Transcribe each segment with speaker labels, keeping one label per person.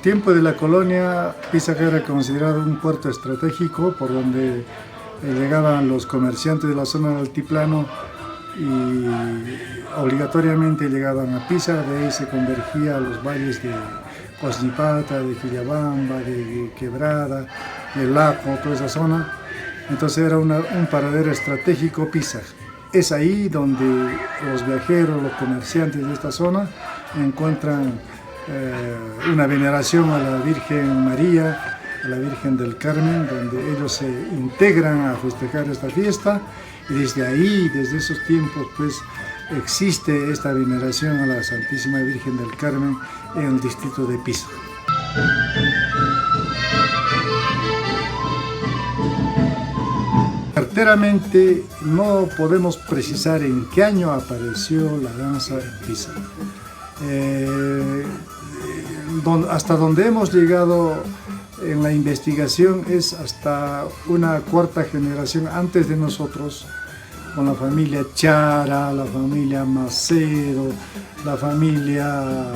Speaker 1: el tiempo de la colonia, Pisac era considerado un puerto estratégico por donde llegaban los comerciantes de la zona del altiplano y obligatoriamente llegaban a Pisac. De ahí se convergía a los valles de Huasnipata, de Quillabamba, de Quebrada, de Laco, toda esa zona. Entonces era un paradero estratégico Pisac. Es ahí donde los viajeros, los comerciantes de esta zona encuentran una veneración a la Virgen María, a la Virgen del Carmen, donde ellos se integran a festejar esta fiesta, y desde ahí, desde esos tiempos, pues existe esta veneración a la Santísima Virgen del Carmen en el distrito de Pisac. Certeramente no podemos precisar en qué año apareció la danza en Pisac. Hasta donde hemos llegado en la investigación es hasta una cuarta generación antes de nosotros, con la familia Chara, la familia Macedo, la familia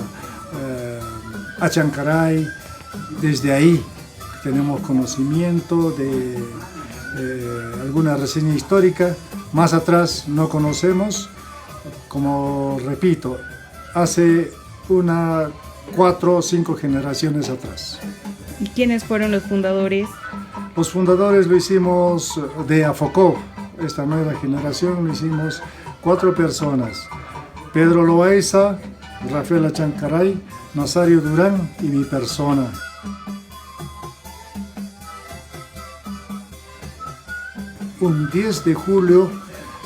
Speaker 1: Achancaray. Desde ahí tenemos conocimiento de alguna reseña histórica. Más atrás no conocemos, como repito, hace 4 o 5 generaciones atrás.
Speaker 2: ¿Y quiénes fueron los fundadores?
Speaker 1: Los fundadores lo hicimos de Afocó, esta nueva generación, lo hicimos 4 personas: Pedro Loaiza, Rafael Achancaray, Nazario Durán y mi persona. Un 10 de julio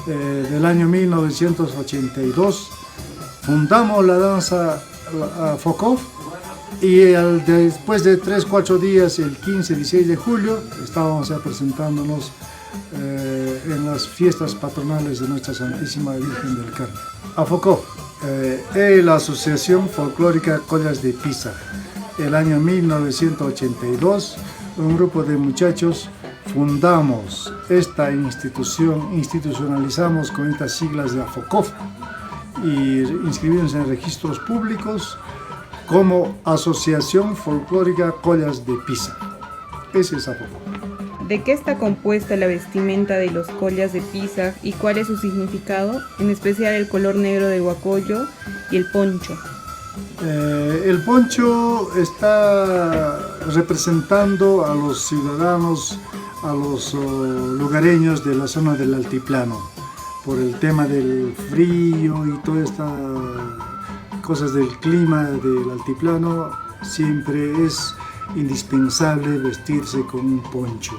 Speaker 1: del año 1982 fundamos la danza Afocó, y después de 3-4 días, el 15-16 de julio, estábamos ya presentándonos en las fiestas patronales de Nuestra Santísima Virgen del Carmen. Afocó es la Asociación Folclórica Collas de Pisac. El año 1982, un grupo de muchachos fundamos esta institución, institucionalizamos con estas siglas de Afocó y inscribimos en registros públicos como Asociación Folclórica Collas de Pisac. Ese es Afocó.
Speaker 2: ¿De qué está compuesta la vestimenta de los collas de Pisac y cuál es su significado, en especial el color negro de huacollo y el poncho?
Speaker 1: El poncho está representando a los ciudadanos, a los lugareños de la zona del altiplano, por el tema del frío y todas estas cosas del clima del altiplano. Siempre es indispensable vestirse con un poncho.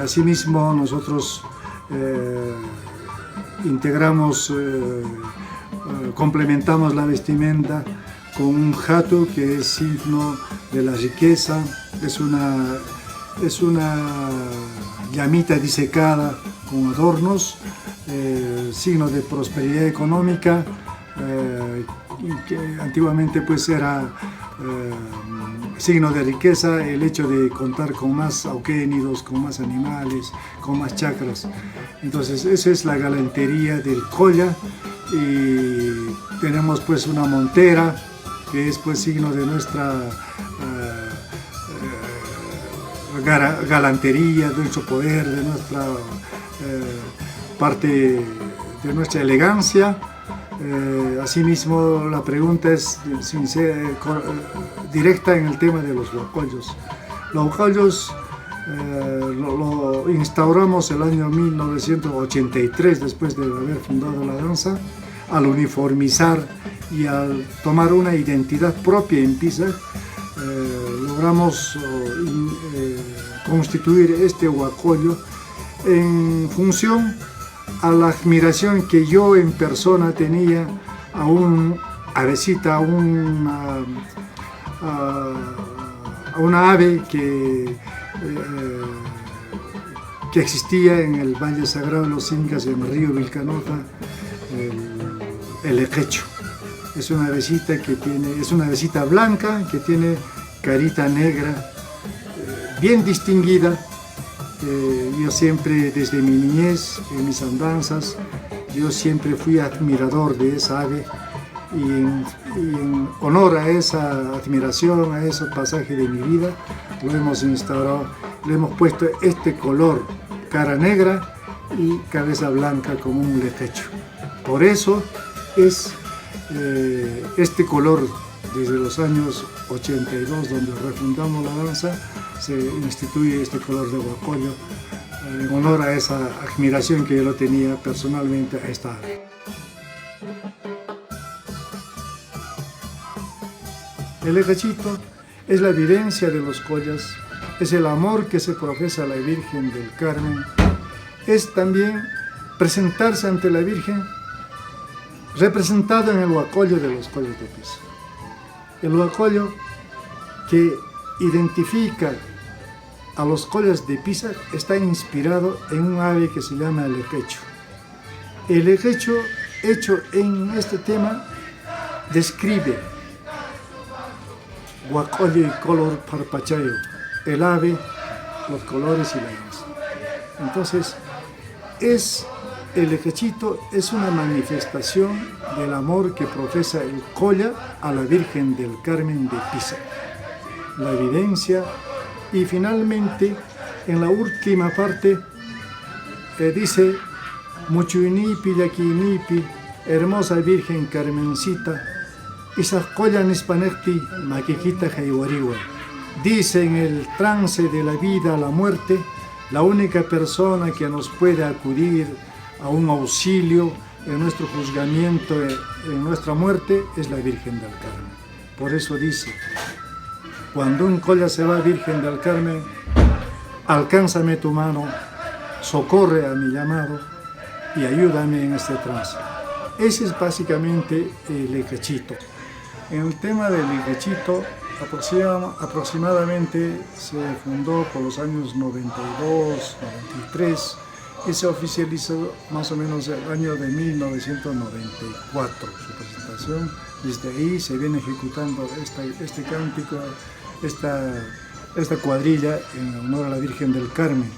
Speaker 1: Asimismo, nosotros integramos, complementamos la vestimenta con un jato, que es signo de la riqueza. Es una llamita disecada con adornos, signo de prosperidad económica, y que antiguamente pues era signo de riqueza el hecho de contar con más auquénidos, con más animales, con más chacras. Entonces esa es la galantería del colla, y tenemos pues una montera que es pues signo de nuestra galantería, de nuestro poder, de nuestra parte de nuestra elegancia. Asimismo, la pregunta es directa en el tema de los huacollos. Los huacollos lo instauramos el año 1983, después de haber fundado la danza. Al uniformizar y al tomar una identidad propia en Pisac, logramos constituir este huacollo en función a la admiración que yo en persona tenía a un avecita, a una ave que existía en el Valle Sagrado de los Incas, en el río Vilcanota, el equecho. Es una avecita es una avecita blanca que tiene carita negra, bien distinguida. Yo siempre, desde mi niñez, en mis andanzas, yo siempre fui admirador de esa ave, en honor a esa admiración, a ese pasaje de mi vida, lo hemos instaurado, le hemos puesto este color, cara negra y cabeza blanca como un letecho. Por eso es este color, desde los años 82, donde refundamos la danza, se instituye este color de huacollo en honor a esa admiración que yo lo tenía personalmente a esta ave. El ejechito es la vivencia de los collas, es el amor que se profesa a la Virgen del Carmen, es también presentarse ante la Virgen representado en el huacollo de los collas de Pisa. El huacollo que identifica a los collas de Pisa está inspirado en un ave que se llama el ejecho. El ejecho, hecho en este tema, describe huacollo y color parpachayo, el ave, los colores y la danza. Entonces, el ejechito es una manifestación del amor que profesa el colla a la Virgen del Carmen de Pisa. La evidencia, y finalmente, en la última parte, dice: Muchunipi, Yaquinipi, hermosa Virgen Carmencita, Isas colla nispanecti, maquiquita jaiwariwa. Dice en el trance de la vida a la muerte, la única persona que nos puede acudir a un auxilio en nuestro juzgamiento, en nuestra muerte, es la Virgen del Carmen. Por eso dice: cuando un colla se va, Virgen del Carmen, alcánzame tu mano, socorre a mi llamado y ayúdame en este trance. Ese es básicamente el ejechito. En el tema del ejechito, aproximadamente se fundó por los años 92, 93 y se oficializó más o menos el año de 1994 su presentación. Desde ahí se viene ejecutando este cántico, esta cuadrilla en honor a la Virgen del Carmen.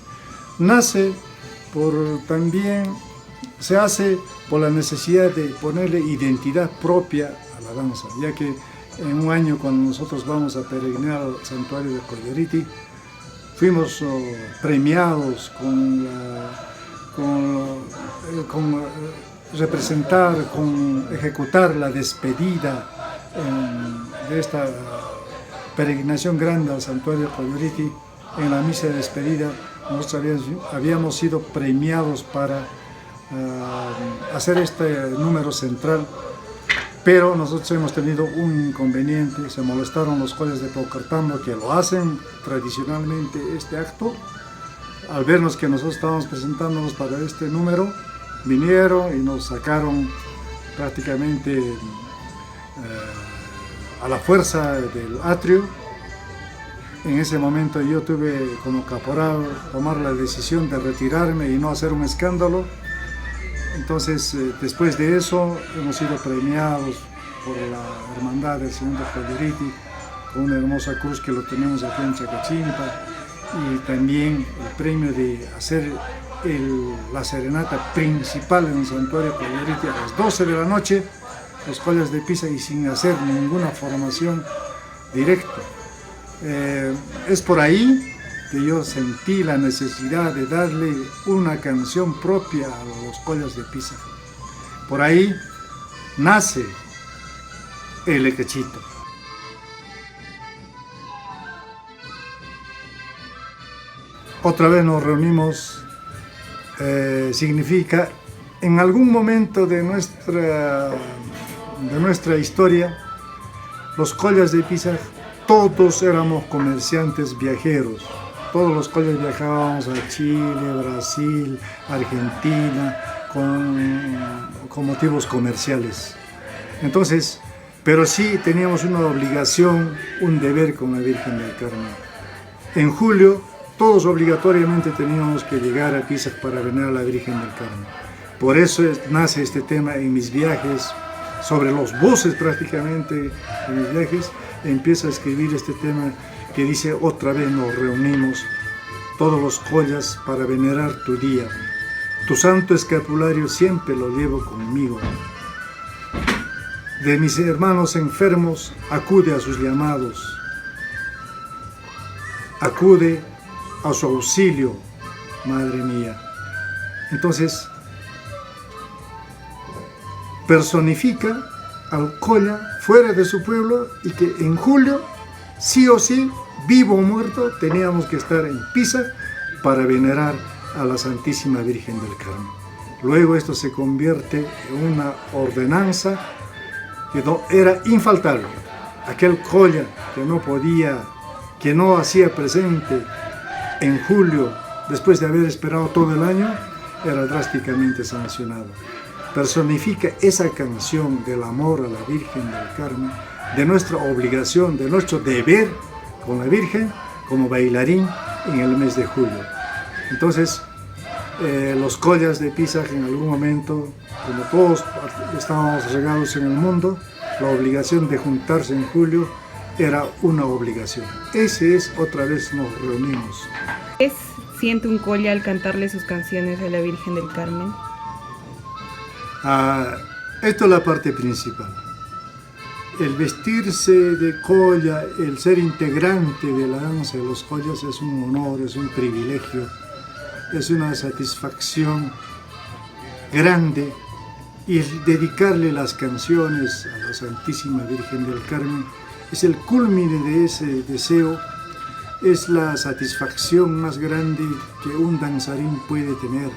Speaker 1: Se hace por la necesidad de ponerle identidad propia a la danza, ya que en un año, cuando nosotros vamos a peregrinar al santuario de Collariti, fuimos premiados con ejecutar la despedida de esta peregrinación grande al santuario de Collariti. En la misa de despedida nosotros habíamos sido premiados para hacer este número central, pero nosotros hemos tenido un inconveniente. Se molestaron los collas de Paucartambo, que lo hacen tradicionalmente este acto. Al vernos que nosotros estábamos presentándonos para este número, vinieron y nos sacaron prácticamente a la fuerza del atrio. En ese momento yo tuve como caporal tomar la decisión de retirarme y no hacer un escándalo. Entonces, después de eso, hemos sido premiados por la Hermandad del Señor de Collariti con una hermosa cruz que lo tenemos aquí en Chacachimpa, y también el premio de hacer la serenata principal en el santuario de Collariti a las 12 de la noche, los collas de Pisa, y sin hacer ninguna formación directa. Es por ahí que yo sentí la necesidad de darle una canción propia a los collas de Pisa. Por ahí nace el ejechito. Otra vez nos reunimos, significa en algún momento de nuestra historia, los collas de Pisa, todos éramos comerciantes viajeros. Todos los collas viajábamos a Chile, Brasil, Argentina, con motivos comerciales. Entonces, pero sí teníamos una obligación, un deber con la Virgen del Carmen. En julio, todos obligatoriamente teníamos que llegar a Pisa para venerar a la Virgen del Carmen. Por eso nace este tema en mis viajes, sobre los buses prácticamente en mis viajes. Empiezo a escribir este tema que dice: otra vez nos reunimos, todos los collas, para venerar tu día. Tu santo escapulario siempre lo llevo conmigo. de mis hermanos enfermos, acude a sus llamados, acude a su auxilio, Madre mía. Entonces, personifica al Colla fuera de su pueblo y que en julio, sí o sí, vivo o muerto, teníamos que estar en Pisac para venerar a la Santísima Virgen del Carmen. Luego esto se convierte en una ordenanza que era infaltable. Aquel Colla que no podía, que no hacía presente en julio, después de haber esperado todo el año, era drásticamente sancionado. Personifica esa canción del amor a la Virgen del Carmen, de nuestra obligación, de nuestro deber con la Virgen como bailarín en el mes de julio. Entonces, los Collas de Pisac en algún momento, como todos estábamos regados en el mundo, la obligación de juntarse en julio era una obligación. Ese es, otra vez nos reunimos.
Speaker 2: ¿Qué siente un Colla al cantarle sus canciones a la Virgen del Carmen?
Speaker 1: Esto es la parte principal. El vestirse de Colla, el ser integrante de la danza de los Collas es un honor, es un privilegio, es una satisfacción grande, y el dedicarle las canciones a la Santísima Virgen del Carmen es el culmine de ese deseo, es la satisfacción más grande que un danzarín puede tener.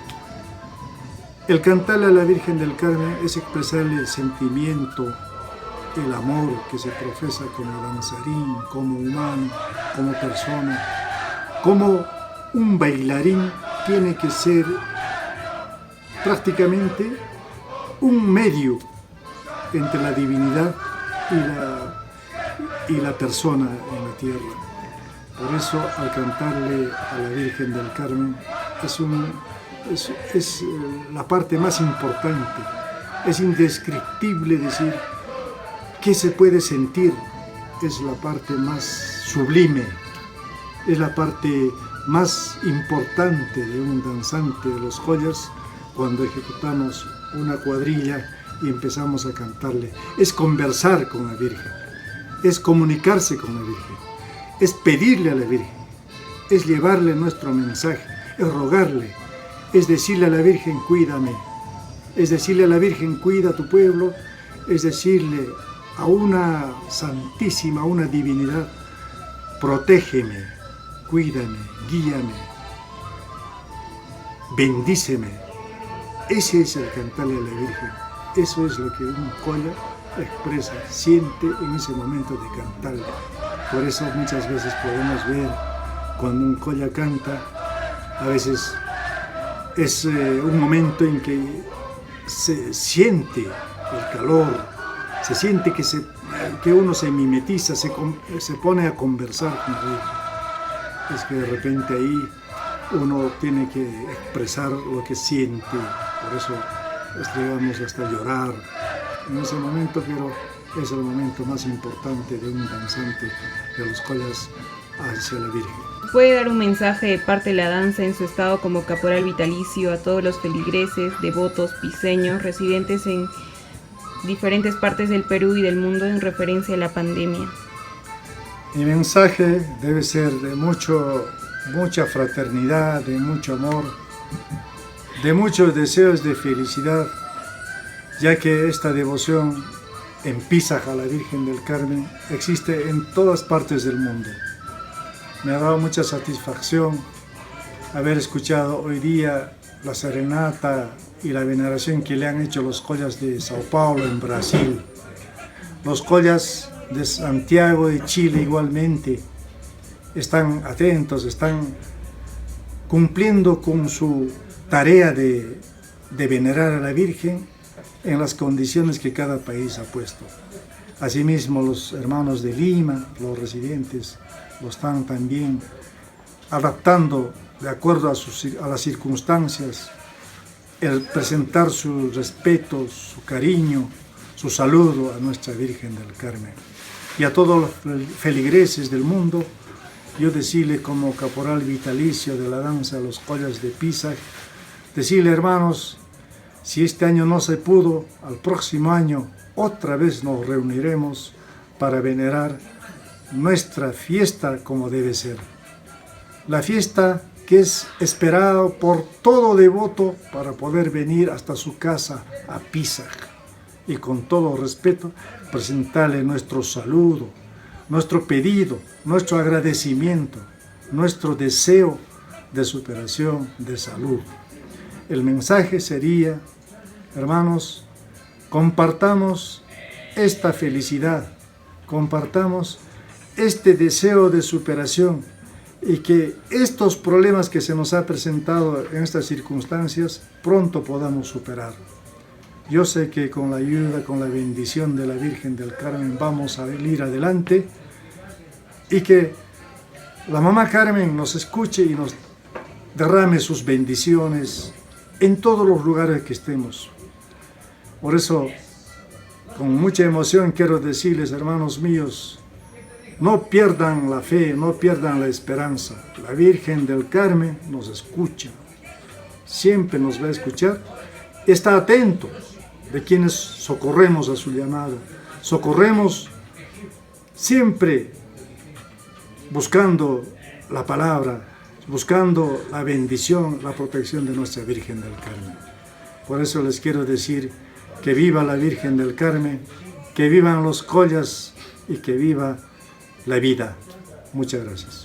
Speaker 1: El cantarle a la Virgen del Carmen es expresarle el sentimiento, el amor que se profesa como danzarín, como humano, como persona, como un bailarín tiene que ser prácticamente un medio entre la divinidad y la persona en la tierra. Por eso, al cantarle a la Virgen del Carmen, es la parte más importante. Es indescriptible decir qué se puede sentir. Es la parte más sublime, es la parte más importante de un danzante de los Collas cuando ejecutamos una cuadrilla y empezamos a cantarle. Es conversar con la Virgen, es comunicarse con la Virgen, es pedirle a la Virgen, es llevarle nuestro mensaje, es rogarle, es decirle a la Virgen, cuídame, es decirle a la Virgen, cuida a tu pueblo, es decirle a una santísima, a una divinidad, protégeme, cuídame, guíame, bendíceme. Ese es el cantarle a la Virgen. Eso es lo que un Colla expresa, siente en ese momento de cantarle. Por eso muchas veces podemos ver cuando un Colla canta, a veces es un momento en que se siente el calor, se siente que uno se mimetiza, se pone a conversar con la Virgen. Es que de repente ahí uno tiene que expresar lo que siente, por eso llegamos hasta llorar en ese momento, pero es el momento más importante de un danzante de los Collas hacia la Virgen.
Speaker 2: ¿Puede dar un mensaje de parte de la danza en su estado como caporal vitalicio a todos los feligreses, devotos, piseños, residentes en diferentes partes del Perú y del mundo en referencia a la pandemia?
Speaker 1: Mi mensaje debe ser de mucha fraternidad, de mucho amor, de muchos deseos de felicidad, ya que esta devoción en Pisac a la Virgen del Carmen existe en todas partes del mundo. Me ha dado mucha satisfacción haber escuchado hoy día la serenata y la veneración que le han hecho los Collas de Sao Paulo en Brasil, los Collas de Santiago de Chile igualmente. Están atentos, están cumpliendo con su tarea de venerar a la Virgen en las condiciones que cada país ha puesto. Asimismo, los hermanos de Lima, los residentes, lo están también adaptando de acuerdo a las circunstancias, el presentar su respeto, su cariño, su saludo a nuestra Virgen del Carmen. Y a todos los feligreses del mundo, yo decirle como caporal vitalicio de la danza de los Collas de Pisac, decirle, hermanos, Si este año no se pudo, al próximo año otra vez nos reuniremos para venerar nuestra fiesta como debe ser. La fiesta que es esperada por todo devoto para poder venir hasta su casa a Pisac y con todo respeto presentarle nuestro saludo, nuestro pedido, nuestro agradecimiento, nuestro deseo de superación, de salud. El mensaje sería, hermanos, compartamos esta felicidad, compartamos este deseo de superación y que estos problemas que se nos ha presentado en estas circunstancias pronto podamos superar. Yo sé que con la ayuda, con la bendición de la Virgen del Carmen vamos a ir adelante y que la Mamá Carmen nos escuche y nos derrame sus bendiciones en todos los lugares que estemos. Por eso, con mucha emoción quiero decirles, hermanos míos, no pierdan la fe, no pierdan la esperanza. La Virgen del Carmen nos escucha, siempre nos va a escuchar. Está atento de quienes socorremos a su llamado. Socorremos siempre buscando la palabra, buscando la bendición, la protección de nuestra Virgen del Carmen. Por eso les quiero decir que viva la Virgen del Carmen, que vivan los collas y que viva la vida. Muchas gracias.